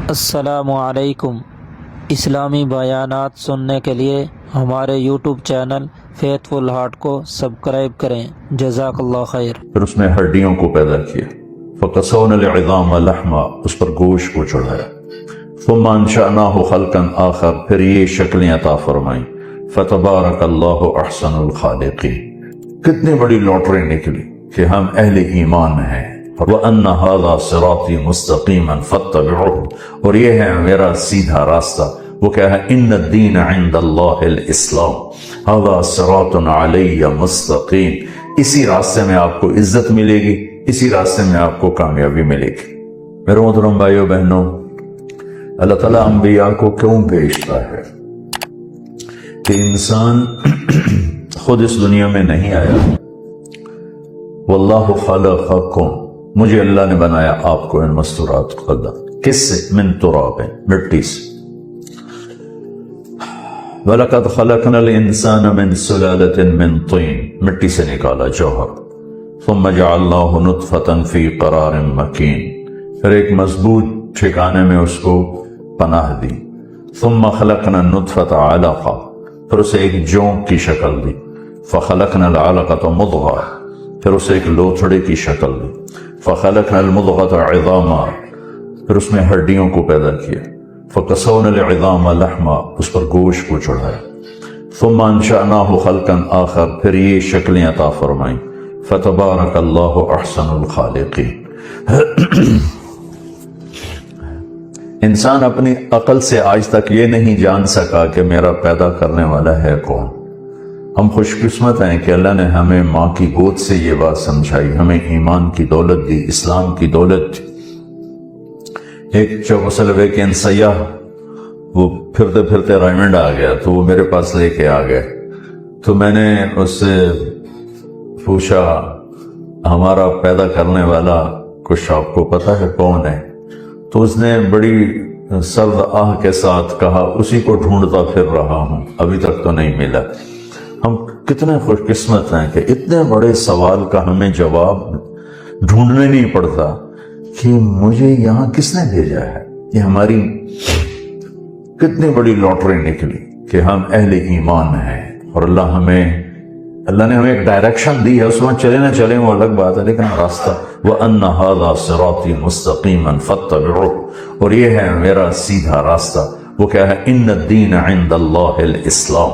السلام علیکم۔ اسلامی بیانات سننے کے لیے ہمارے یوٹیوب چینل فیتھ فل ہارٹ کو سبسکرائب کریں۔ جزاک اللہ خیر۔ پھر اس نے ہڈیوں کو پیدا کیا، فَقَسَوْنَا الْعِظَامَ لَحْمًا، اس پر گوشت کو چڑھایا، ثُمَّ أَنشَأْنَاهُ خَلْقًا آخر، پھر یہ شکلیں عطا فرمائیں، فَتَبَارَكَ اللَّهُ أَحْسَنُ الْخَالِقِينَ۔ کتنی بڑی لوٹری نکلی کہ ہم اہل ایمان ہیں۔ وَأَنَّ هَذَا صِرَاطِي مُسْتَقِيمًا فَاتَّبِعُوهُ، اور یہ ہے میرا سیدھا راستہ۔ وہ کیا ہے؟ إِنَّ الدِّينَ عِنْدَ اللَّهِ الْإِسْلَامُ هَذَا صِرَاطٌ عَلَيَّ مُسْتَقِيمٌ۔ اسی راستے میں آپ کو عزت ملے گی، اسی راستے میں آپ کو کامیابی ملے گی۔ میرے محترم بھائیو بہنوں، اللہ تعالیٰ انبیاء کو کیوں بھیجتا ہے؟ کہ انسان خود اس دنیا میں نہیں آیا۔ وَاللَّهُ خَلَقَكُمْ، مجھے اللہ نے بنایا آپ کو، ان مستورات خدا، کس سے؟ من تراب، مٹی سے۔ وَلَقَدْ خَلَقْنَا الْإِنسَانَ مِنْ سُلَالَةٍ مِنْ طِينٍ، مٹی سے نکالا جوہر، ثُمَّ جَعَلْنَاهُ نُطْفَةً فِي قَرَارٍ مَكِينٍ، پھر ایک مضبوط ٹھکانے میں اس کو پناہ دی، ثُمَّ خَلَقْنَا النُّطْفَةَ عَلَقَةً، پھر اسے ایک جونک کی شکل دی، فَخَلَقْنَا الْعَلَقَةَ مُضْغَةً، پھر اسے ایک لوتھڑے کی شکل دی، فَخَلَقْنَا الْمُضْغَةَ عِظَامًا، پھر اس میں ہڈیوں کو پیدا کیا، فَقَسَوْنَا الْعِظَامَ لَحْمًا، اس پر گوشت کو چڑھایا، ثُمَّ أَنشَأْنَاهُ خَلْقًا آخر، پھر یہ شکلیں عطا فرمائیں، فَتَبَارَكَ اللَّهُ أَحْسَنُ الْخَالِقِينَ۔ انسان اپنی عقل سے آج تک یہ نہیں جان سکا کہ میرا پیدا کرنے والا ہے کون۔ ہم خوش قسمت ہیں کہ اللہ نے ہمیں ماں کی گود سے یہ بات سمجھائی، ہمیں ایمان کی دولت دی، اسلام کی دولت دی۔ ایک چوکسل ویکین سیاح، وہ پھرتے پھرتے رائمنڈ آ گیا تو وہ میرے پاس لے کے آ گئے، تو میں نے اس سے پوچھا ہمارا پیدا کرنے والا کچھ آپ کو پتہ ہے کون ہے؟ تو اس نے بڑی سرد آہ کے ساتھ کہا اسی کو ڈھونڈتا پھر رہا ہوں، ابھی تک تو نہیں ملا۔ ہم کتنے خوش قسمت ہیں کہ اتنے بڑے سوال کا ہمیں جواب ڈھونڈنے نہیں پڑتا کہ مجھے یہاں کس نے بھیجا ہے۔ یہ ہماری کتنی بڑی لوٹری نکلی کہ ہم اہل ایمان ہیں، اور اللہ نے ہمیں ایک ڈائریکشن دی ہے، اس میں چلے نہ چلیں وہ الگ بات ہے، لیکن راستہ وَأَنَّ هَذَا صِرَاطِي مُسْتَقِيمًا فَاتَّبِعُوهُ، اور یہ ہے میرا سیدھا راستہ۔ وہ کیا ہے؟ إِنَّ الدِّينَ عِنْدَ اللَّهِ الْإِسْلَامُ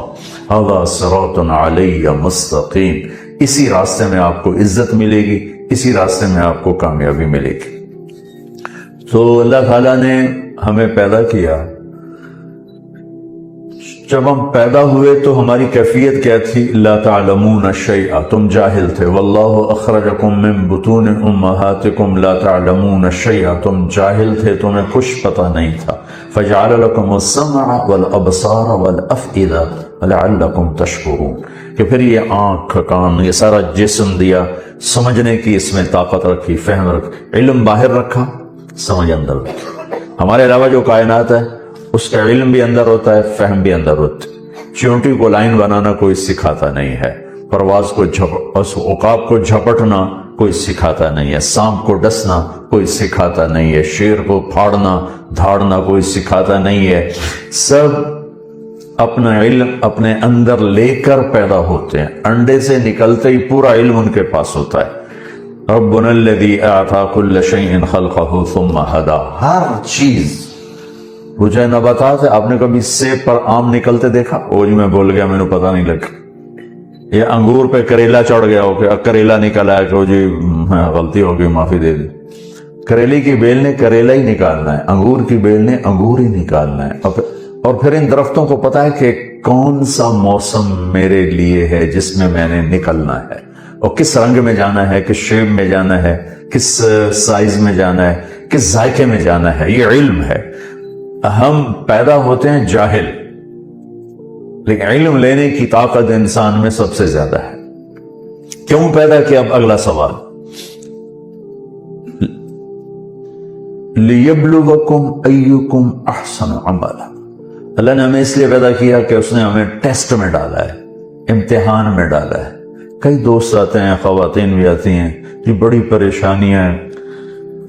هَذَا صِرَاطٌ عَلَيَّ مُسْتَقِيمٌ، اسی راستے میں آپ کو عزت ملے گی، اسی راستے میں آپ کو کامیابی ملے گی۔ تو اللہ تعالیٰ نے ہمیں پیدا کیا، جب ہم پیدا ہوئے تو ہماری کیفیت کیا تھی؟ لا تعلمون شیئا، تم جاہل تھے۔ واللہ اخرجکم من بطون امہاتکم لا تعلمون شیئا، تم جاہل تھے، تمہیں کچھ پتہ نہیں تھا۔ فجعل لکم السمع والابصار والافئدہ لعلکم تشکرون، کہ پھر یہ آنکھ، کان، یہ سارا جسم دیا، سمجھنے کی اس میں طاقت رکھی، فہم رکھی، علم باہر رکھا، سمجھ اندر رکھی۔ ہمارے علاوہ جو کائنات ہے اس کا علم بھی اندر ہوتا ہے، فہم بھی اندر ہوتا ہے۔ چیونٹی کو لائن بنانا کوئی سکھاتا نہیں ہے، پرواز کو عقاب کو جھپٹنا کوئی سکھاتا نہیں ہے، سانپ کو ڈسنا کوئی سکھاتا نہیں ہے، شیر کو پھاڑنا دھاڑنا کوئی سکھاتا نہیں ہے۔ سب اپنا علم اپنے اندر لے کر پیدا ہوتے ہیں، انڈے سے نکلتے ہی پورا علم ان کے پاس ہوتا ہے۔ ربنا الذی اعطی کل شیء خلقہ ثم ہدی، ہر چیز وہ جو نباتات ہے، آپ نے کبھی سیب پر آم نکلتے دیکھا؟ وہ جی میں بول گیا، میں نے پتہ نہیں لگا۔ یہ انگور پہ کریلا چڑھ گیا ہو کہ کریلا نکلا ہے، کہ وہ جی غلطی ہو گئی، معافی دے دی۔ کریلے کی بیل نے کریلا ہی نکالنا ہے، انگور کی بیل نے انگور ہی نکالنا ہے۔ اور پھر ان درختوں کو پتہ ہے کہ کون سا موسم میرے لیے ہے جس میں میں نے نکلنا ہے، اور کس رنگ میں جانا ہے، کس شیپ میں جانا ہے، کس سائز میں جانا ہے، کس ذائقے میں جانا ہے۔ یہ علم ہے۔ ہم پیدا ہوتے ہیں جاہل، لیکن علم لینے کی طاقت انسان میں سب سے زیادہ ہے۔ کیوں پیدا کیا؟ اب اگلا سوال، لِيَبْلُوَكُمْ أَيُّكُمْ أَحْسَنُ عَمَلًا، اللہ نے ہمیں اس لیے پیدا کیا کہ اس نے ہمیں ٹیسٹ میں ڈالا ہے، امتحان میں ڈالا ہے۔ کئی دوست آتے ہیں، خواتین بھی آتی ہیں، یہ بڑی پریشانیاں ہیں،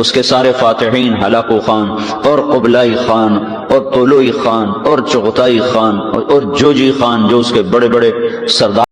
اس کے سارے فاتحین ہلاکو خان اور قبلائی خان اور طلوعی خان اور چغتائی خان اور جوجی خان جو اس کے بڑے بڑے سردار